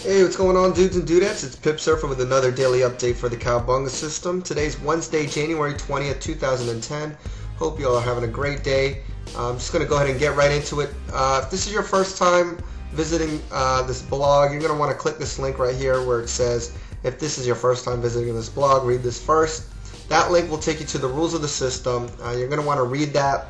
Hey, what's going on, dudes and dudettes? It's Pip Surfer with another daily update for the Cowabunga system. Today's Wednesday, January 20th, 2010. Hope you all are having a great day. I'm just going to go ahead and get right into it. If this is your first time visiting this blog, you're going to want to click this link right here where it says, if this is your first time visiting this blog, read this first. That link will take you to the rules of the system. You're going to want to read that.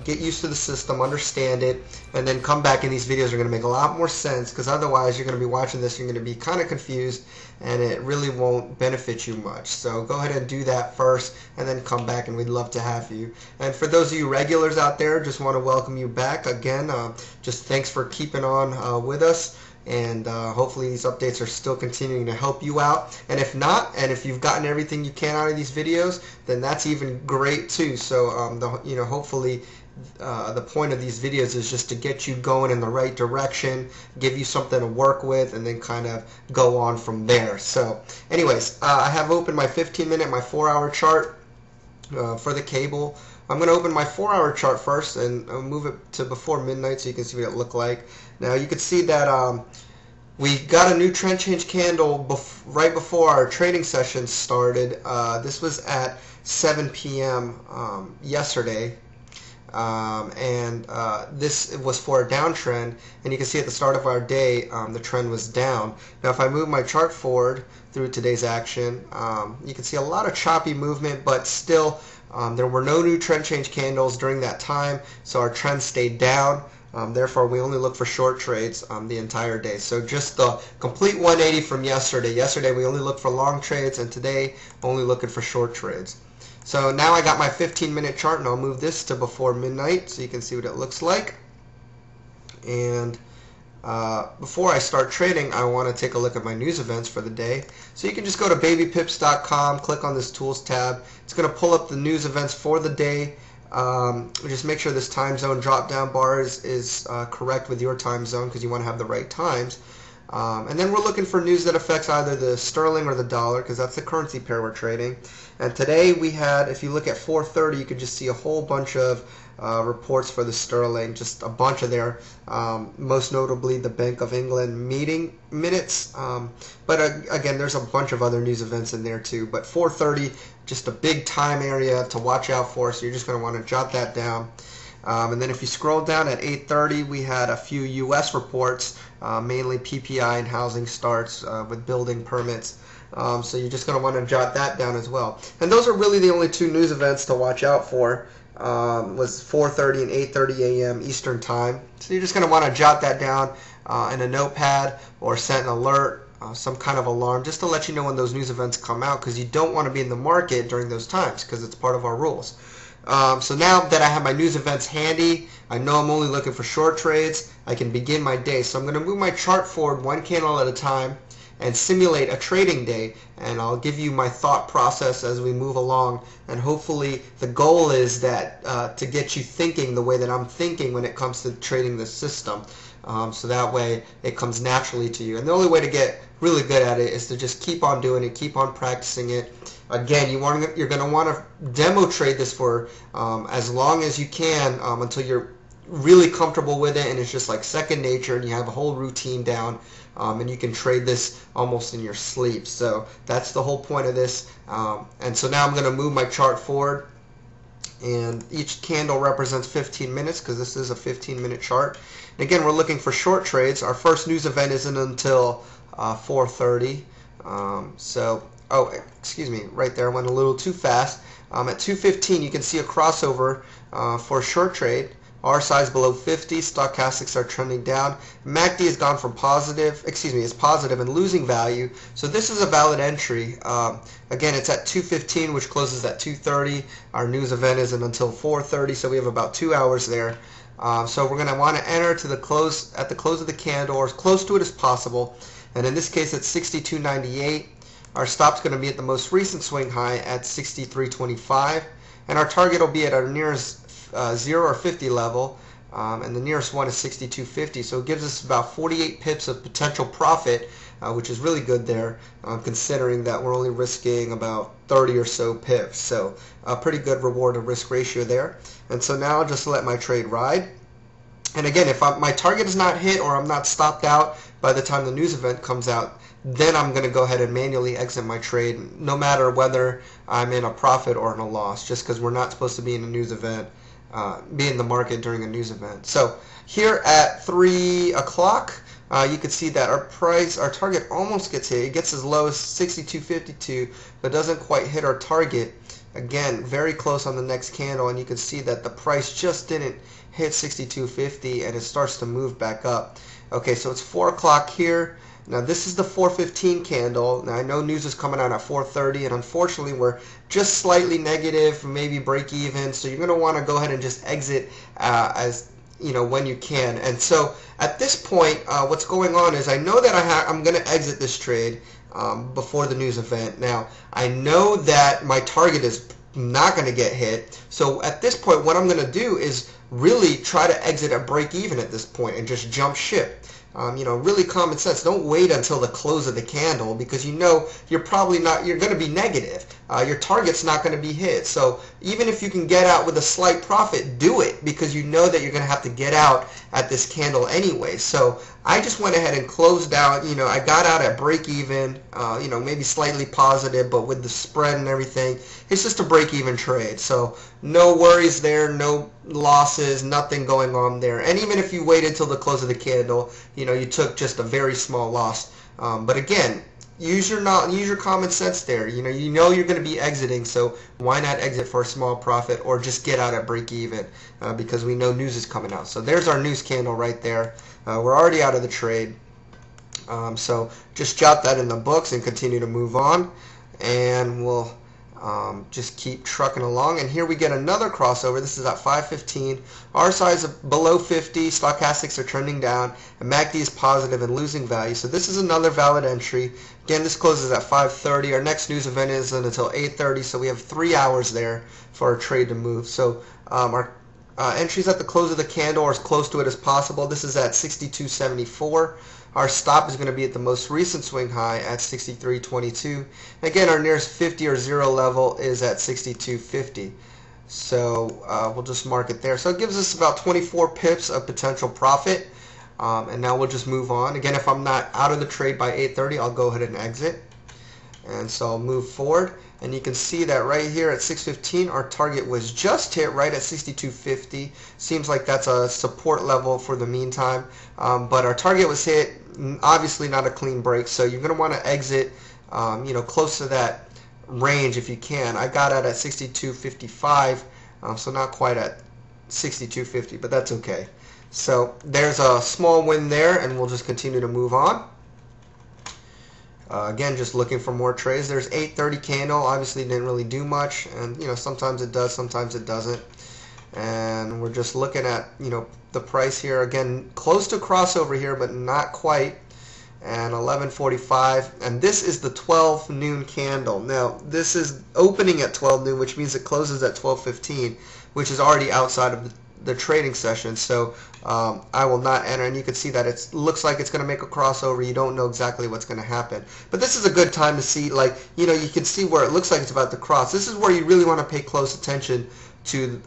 Get used to the system, understand it, and then come back, and these videos are going to make a lot more sense, because otherwise you're going to be watching this, you're going to be kind of confused, and it really won't benefit you much. So go ahead and do that first, and then come back, and we'd love to have you. And for those of you regulars out there, just want to welcome you back again. Just thanks for keeping on with us. And hopefully these updates are still continuing to help you out. And if not, and if you've gotten everything you can out of these videos, then that's even great too. So hopefully the point of these videos is just to get you going in the right direction, give you something to work with, and then kind of go on from there. So anyways, I have opened my 15-minute, my 4-hour chart for the cable. I'm going to open my 4-hour chart first and move it to before midnight so you can see what it looked like. Now you can see that we got a new trend change candle right before our trading session started. This was at 7 p.m. Yesterday. This was for a downtrend, and you can see at the start of our day the trend was down. Now if I move my chart forward through today's action, you can see a lot of choppy movement, but still there were no new trend change candles during that time, so our trend stayed down. Therefore, we only look for short trades the entire day. So just the complete 180 from yesterday. Yesterday, we only looked for long trades, and today, only looking for short trades. So now I got my 15-minute chart, and I'll move this to before midnight so you can see what it looks like. And before I start trading, I want to take a look at my news events for the day. So you can just go to babypips.com, click on this Tools tab. It's going to pull up the news events for the day. Just make sure this time zone drop down bar is correct with your time zone, because you want to have the right times. And then we're looking for news that affects either the sterling or the dollar, because that's the currency pair we're trading. And today we had, if you look at 4:30, you could just see a whole bunch of reports for the sterling, just a bunch of there, most notably the Bank of England meeting minutes. But again, there's a bunch of other news events in there too. But 4:30, just a big time area to watch out for, so you're just going to want to jot that down. And then if you scroll down at 8:30, we had a few U.S. reports, mainly PPI and housing starts with building permits. So you're just going to want to jot that down as well. And those are really the only two news events to watch out for. Was 4:30 and 8:30 a.m. Eastern Time. So you're just going to want to jot that down in a notepad or set an alert, some kind of alarm, just to let you know when those news events come out, because you don't want to be in the market during those times, because it's part of our rules. So now that I have my news events handy, I know I'm only looking for short trades, I can begin my day. So I'm going to move my chart forward one candle at a time and simulate a trading day, and I'll give you my thought process as we move along, and hopefully the goal is that to get you thinking the way that I'm thinking when it comes to trading this system, so that way it comes naturally to you. And the only way to get really good at it is to just keep on doing it, keep on practicing it. Again, you're going to want to demo trade this for as long as you can, until you're really comfortable with it and it's just like second nature, and you have a whole routine down, and you can trade this almost in your sleep. So that's the whole point of this. And so now I'm going to move my chart forward, and each candle represents 15 minutes, because this is a 15-minute chart. And again, we're looking for short trades. Our first news event isn't until 4:30. Oh, excuse me, right there, I went a little too fast. At 2:15, you can see a crossover for a short trade. RSI is below 50, stochastics are trending down. MACD has gone from positive, it's positive and losing value. So this is a valid entry. Again, it's at 2:15, which closes at 2:30. Our news event isn't until 4:30, so we have about 2 hours there. So we're going to want to enter to the close, at the close of the candle, or as close to it as possible. And in this case, it's 62.98. Our stop's going to be at the most recent swing high at 63.25, and our target will be at our nearest 0 or 50 level, and the nearest one is 62.50. So it gives us about 48 pips of potential profit, which is really good there, considering that we're only risking about 30 or so pips. So a pretty good reward to risk ratio there. And so now I'll just let my trade ride. And again, if my target is not hit or I'm not stopped out by the time the news event comes out, then I'm going to go ahead and manually exit my trade, no matter whether I'm in a profit or in a loss, just because we're not supposed to be in a news event, be in the market during a news event. So here at 3 o'clock, you can see that our target almost gets hit. It gets as low as 62.52, but doesn't quite hit our target. Again, very close on the next candle, and you can see that the price just didn't hit 62.50, and it starts to move back up. Okay, so it's 4 o'clock here. Now this is the 4:15 candle. Now I know news is coming out at 4:30, and unfortunately we're just slightly negative, maybe break even. So you're going to want to go ahead and just exit as when you can. And so at this point, what's going on is I know that I'm going to exit this trade before the news event. Now I know that my target is not going to get hit. So at this point, what I'm going to do is really try to exit at break even at this point and just jump ship. Really common sense. Don't wait until the close of the candle, because you're probably not, you're going to be negative. Your target's not going to be hit. So even if you can get out with a slight profit, do it, because you know that you're going to have to get out at this candle anyway. So I just went ahead and closed out. I got out at break even, maybe slightly positive, but with the spread and everything, it's just a break even trade. So no worries there, no losses, nothing going on there. And even if you waited till the close of the candle, you took just a very small loss. But again, use your common sense there. You know you're going to be exiting, so why not exit for a small profit, or just get out at break even, because we know news is coming out. So there's our news candle right there. We're already out of the trade. So just jot that in the books and continue to move on, and we'll just keep trucking along. And here we get another crossover. This is at 5:15. RSI is below 50. Stochastics are trending down, and MACD is positive and losing value. So this is another valid entry. Again, this closes at 5:30. Our next news event isn't until 8:30, so we have 3 hours there for our trade to move. So our entries at the close of the candle are as close to it as possible. This is at 62.74. Our stop is going to be at the most recent swing high at 63.22. Again, our nearest 50 or 0 level is at 62.50. So we'll just mark it there. So it gives us about 24 pips of potential profit. And now we'll just move on. Again, if I'm not out of the trade by 8:30, I'll go ahead and exit. And so I'll move forward. And you can see that right here at 6:15, our target was just hit right at 62.50. Seems like that's a support level for the meantime. But our target was hit, obviously not a clean break. So you're going to want to exit, close to that range if you can. I got out at 62.55, so not quite at 62.50, but that's okay. So there's a small win there, and we'll just continue to move on. Again, just looking for more trades. There's 8:30 candle. Obviously didn't really do much, and sometimes it does, sometimes it doesn't. And we're just looking at the price here. Again, close to crossover here, but not quite. And 11:45, and this is the 12 noon candle. Now this is opening at 12 noon, which means it closes at 12:15, which is already outside of the trading session. So I will not enter, and you can see that it looks like it's going to make a crossover. You don't know exactly what's going to happen, but this is a good time to see, you can see where it looks like it's about to cross. This is where you really want to pay close attention to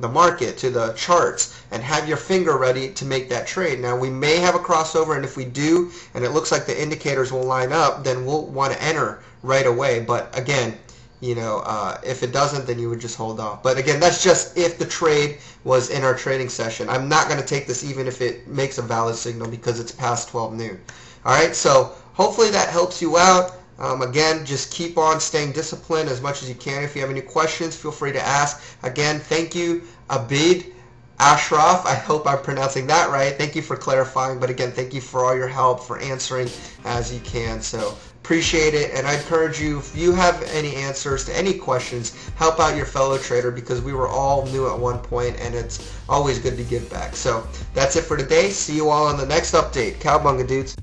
the market, to the charts, and have your finger ready to make that trade. Now we may have a crossover, and if we do, and it looks like the indicators will line up, then we'll want to enter right away. But again, if it doesn't, then you would just hold off. But again, that's just if the trade was in our trading session. I'm not going to take this even if it makes a valid signal, because it's past 12 noon. All right, so hopefully that helps you out. Again, just keep on staying disciplined as much as you can. If you have any questions, feel free to ask. Again, thank you, Abid Ashraf. I hope I'm pronouncing that right. Thank you for clarifying. But again, thank you for all your help, for answering as you can. So appreciate it. And I encourage you, if you have any answers to any questions, help out your fellow trader, because we were all new at one point, and it's always good to give back. So that's it for today. See you all on the next update. Cowabunga, dudes.